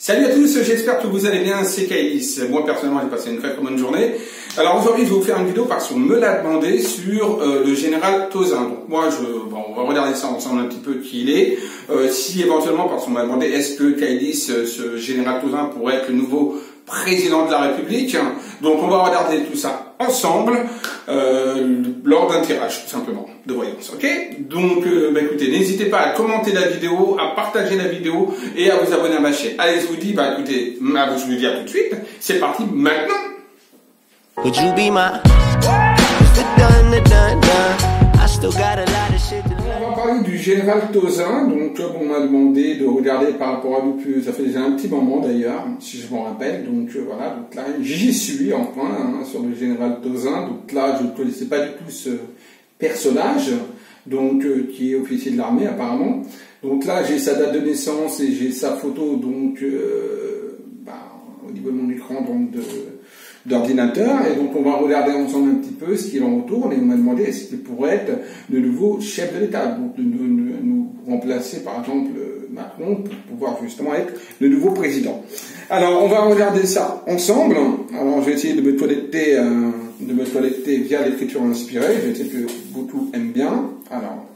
Salut à tous, j'espère que vous allez bien, c'est Kaïs. Moi personnellement j'ai passé une très bonne journée. Alors aujourd'hui je vais vous faire une vidéo parce qu'on me l'a demandé sur le général Tauzin. Donc moi on va regarder ça ensemble un petit peu qui il est. Si éventuellement, parce qu'on m'a demandé est-ce que Kaïs, ce général Tauzin pourrait être le nouveau président de la République. Donc on va regarder tout ça ensemble lors d'un tirage tout simplement de voyance, ok? Donc écoutez, n'hésitez pas à commenter la vidéo, à partager la vidéo et à vous abonner à ma chaîne. Allez, je vous dis, écoutez, je vous dis à tout de suite, c'est parti maintenant. Would you be my On va parler du général Tauzin. Donc on m'a demandé de regarder par rapport à lui, ça fait déjà un petit moment d'ailleurs, si je m'en rappelle. Donc voilà, donc là j'y suis enfin sur le général Tauzin. Donc là je ne connaissais pas du tout ce personnage, donc qui est officier de l'armée apparemment. Donc là j'ai sa date de naissance et j'ai sa photo donc au niveau de mon écran donc d'ordinateur, et donc on va regarder ensemble un petit peu ce qu'il en retourne, et on m'a demandé est-ce qu'il pourrait être le nouveau chef de l'État, donc de nous remplacer par exemple Macron pour pouvoir justement être le nouveau président. Alors on va regarder ça ensemble. Alors je vais essayer de me toiletter via l'écriture inspirée, je sais que beaucoup aiment bien. Alors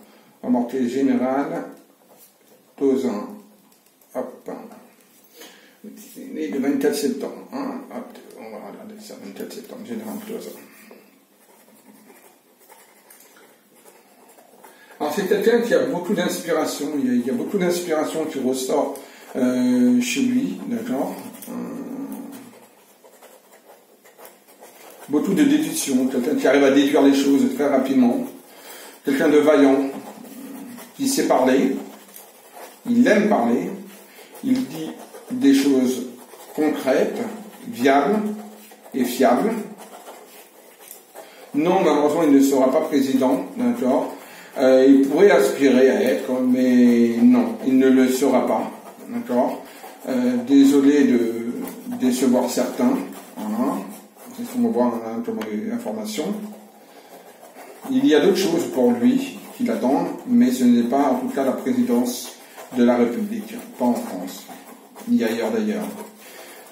on va marquer général Tauzin, hop, né le 24 septembre, hein. Hop, on va regarder ça, 24 septembre, général Tauzin. Alors c'est quelqu'un qui a beaucoup d'inspiration, il y a beaucoup d'inspiration qui ressort chez lui, d'accord, beaucoup de déduction, quelqu'un qui arrive à déduire les choses très rapidement, quelqu'un de vaillant, qui sait parler, il aime parler, il dit des choses concrètes, viables et fiables. Non, malheureusement, il ne sera pas président, d'accord. Il pourrait aspirer à être, mais non, il ne le sera pas, d'accord. Désolé de décevoir certains, voilà. C'est ce qu'on va voir comme information. Il y a d'autres choses pour lui qui l'attendent, mais ce n'est pas en tout cas la présidence de la République, pas en France, ni ailleurs d'ailleurs.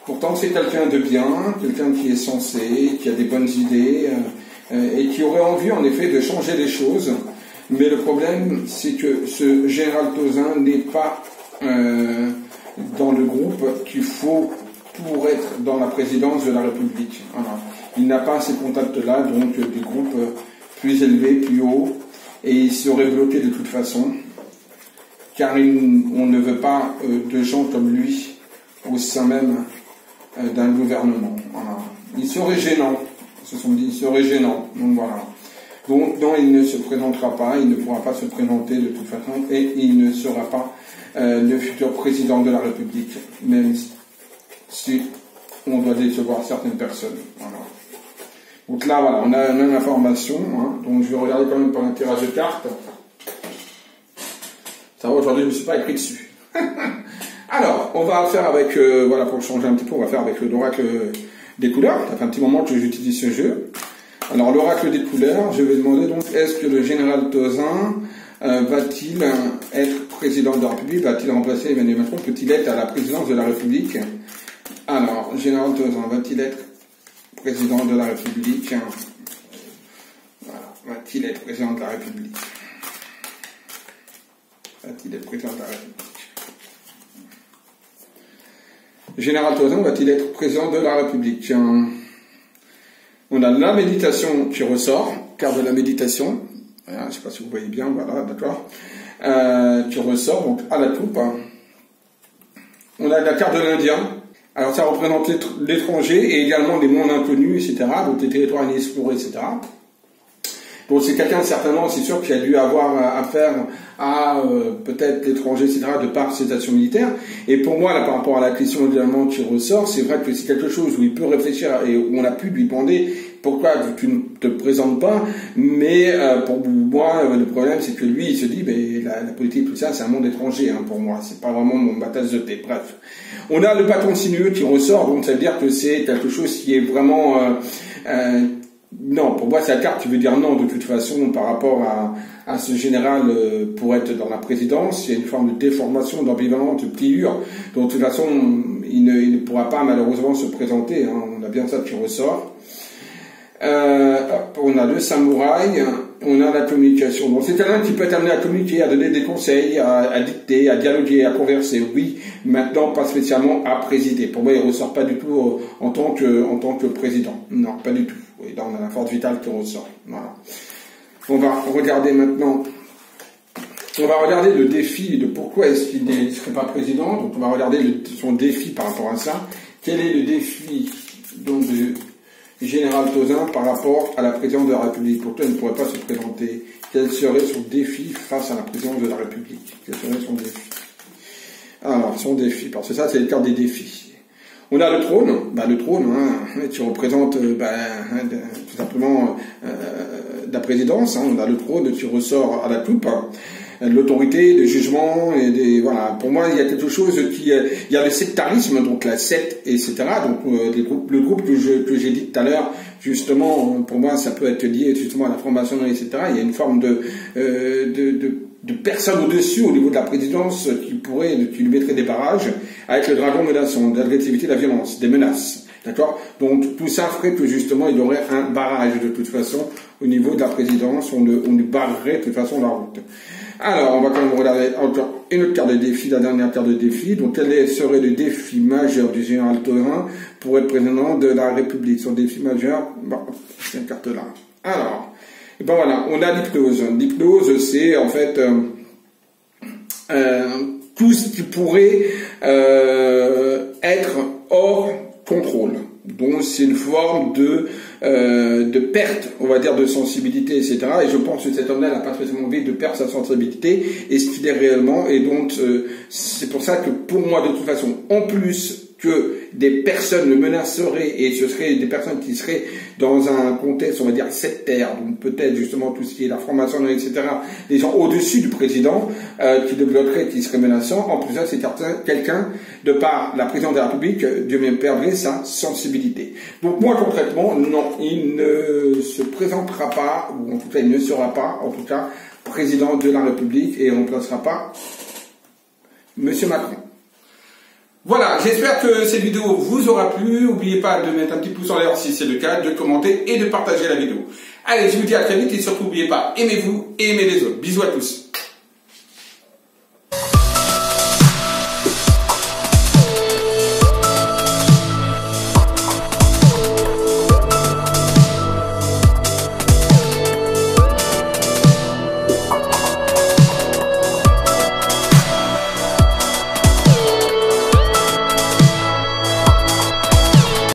Pourtant c'est quelqu'un de bien, quelqu'un qui est sensé, qui a des bonnes idées, et qui aurait envie en effet de changer les choses. Mais le problème c'est que ce général Tauzin n'est pas dans le groupe qu'il faut pour être dans la présidence de la République. Voilà. Il n'a pas ces contacts-là, donc des groupes plus élevés, plus hauts, et il serait bloqué de toute façon, car on ne veut pas de gens comme lui au sein même d'un gouvernement. Voilà. Il serait gênant, se sont dit, il serait gênant. Donc voilà. Donc non, il ne se présentera pas, il ne pourra pas se présenter de toute façon, et il ne sera pas le futur président de la République, même si on doit décevoir certaines personnes. Voilà. Donc là, voilà, on a une information, hein, donc je vais regarder quand même par un tirage de cartes. Ça va, aujourd'hui, je ne me suis pas écrit dessus. Alors, on va faire avec, voilà, pour changer un petit peu, on va faire avec l'oracle des couleurs. Ça fait un petit moment que j'utilise ce jeu. Alors, l'oracle des couleurs, je vais demander donc, est-ce que le général Tauzin va-t-il être président de la République? Va-t-il remplacer Emmanuel Macron? Peut-il être à la présidence de la République? Alors, général Tauzin, va-t-il être président de la République? Voilà, va-t-il être président de la République? Va-t-il être président de la République? Général Tauzin, va-t-il être président de la République? On a la méditation qui ressort, carte de la méditation. Voilà, je ne sais pas si vous voyez bien, voilà, d'accord. Qui ressort, donc à la coupe. On a la carte de l'Indien. Alors ça représente l'étranger et également des mondes inconnus, etc. Donc les territoires inexplorés, etc. Donc c'est quelqu'un certainement, c'est sûr, qui a dû avoir affaire à peut-être l'étranger, etc. de par ses actions militaires. Et pour moi, là, par rapport à la question également qui ressort, c'est vrai que c'est quelque chose où il peut réfléchir et où on a pu lui demander pourquoi tu ne te présentes pas. Mais pour moi, le problème, c'est que lui, il se dit, la politique, tout ça, c'est un monde étranger hein, pour moi. C'est pas vraiment ma tasse de thé. Bref, on a le bâton sinueux qui ressort, donc ça veut dire que c'est quelque chose qui est vraiment non, pour moi, c'est la carte qui veut dire non, de toute façon, par rapport à ce général pour être dans la présidence. Il y a une forme de déformation, d'ambivalence, de pliure. Donc, de toute façon, il ne pourra pas malheureusement se présenter, hein, on a bien ça qui ressort. On a le samouraï, on a la communication. Donc c'est quelqu'un qui peut être amené à communiquer, à donner des conseils, à dicter, à dialoguer, à converser. Oui, maintenant pas spécialement à présider. Pour moi, il ressort pas du tout en tant que président. Non, pas du tout. Oui, là on a la force vitale qui ressort. Voilà. On va regarder maintenant. On va regarder le défi de pourquoi est-ce qu'il ne serait pas président. Donc on va regarder son défi par rapport à ça. Quel est le défi donc du général Tauzin par rapport à la présidence de la République? Pourquoi il ne pourrait pas se présenter? Quel serait son défi face à la présidence de la République? Quel serait son défi? Alors, son défi, parce que ça, c'est le cas des défis. On a le trône. Le trône, hein, qui représente tout simplement la présidence. Hein, on a le trône qui ressort à la coupe. L'autorité, le jugement, et voilà. Pour moi, il y a quelque chose qui, il y a le sectarisme, donc la secte, etc. Donc le groupe que j'ai dit tout à l'heure, justement, pour moi, ça peut être lié justement à la franc-maçonnerie, etc. Il y a une forme de personne au-dessus, au niveau de la présidence, qui lui mettrait des barrages, avec le dragon menaçant, de l'agressivité, de la violence, des menaces. D'accord? Donc tout ça ferait que justement il y aurait un barrage de toute façon au niveau de la présidence, on lui barrerait de toute façon la route. Alors, on va quand même regarder encore une autre carte de défi, la dernière carte de défi. Donc, quel serait le défi majeur du général Tauzin pour être président de la République? Son défi majeur, c'est une carte là. Alors, voilà, on a l'hypnose. L'hypnose, c'est en fait tout ce qui pourrait être hors contrôle. Donc c'est une forme de perte, on va dire, de sensibilité, etc. Et je pense que cet homme-là n'a pas spécialement envie de perdre sa sensibilité et ce qu'il est réellement. Et donc c'est pour ça que pour moi, de toute façon, en plus que des personnes le menaceraient, et ce seraient des personnes qui seraient dans un contexte, on va dire, sectaire, donc peut-être justement tout ce qui est la franc-maçonnerie, etc., des gens au-dessus du président, qui le bloqueraient, qui seraient menaçants. En plus, là, c'est quelqu'un, de par la présidence de la République, Dieu même perdrait sa sensibilité. Donc moi, concrètement, non, il ne se présentera pas, ou en tout cas, il ne sera pas, en tout cas, président de la République, et on ne remplacera pas Monsieur Macron. Voilà, j'espère que cette vidéo vous aura plu. N'oubliez pas de mettre un petit pouce en l'air si c'est le cas, de commenter et de partager la vidéo. Allez, je vous dis à très vite et surtout n'oubliez pas, aimez-vous et aimez les autres. Bisous à tous.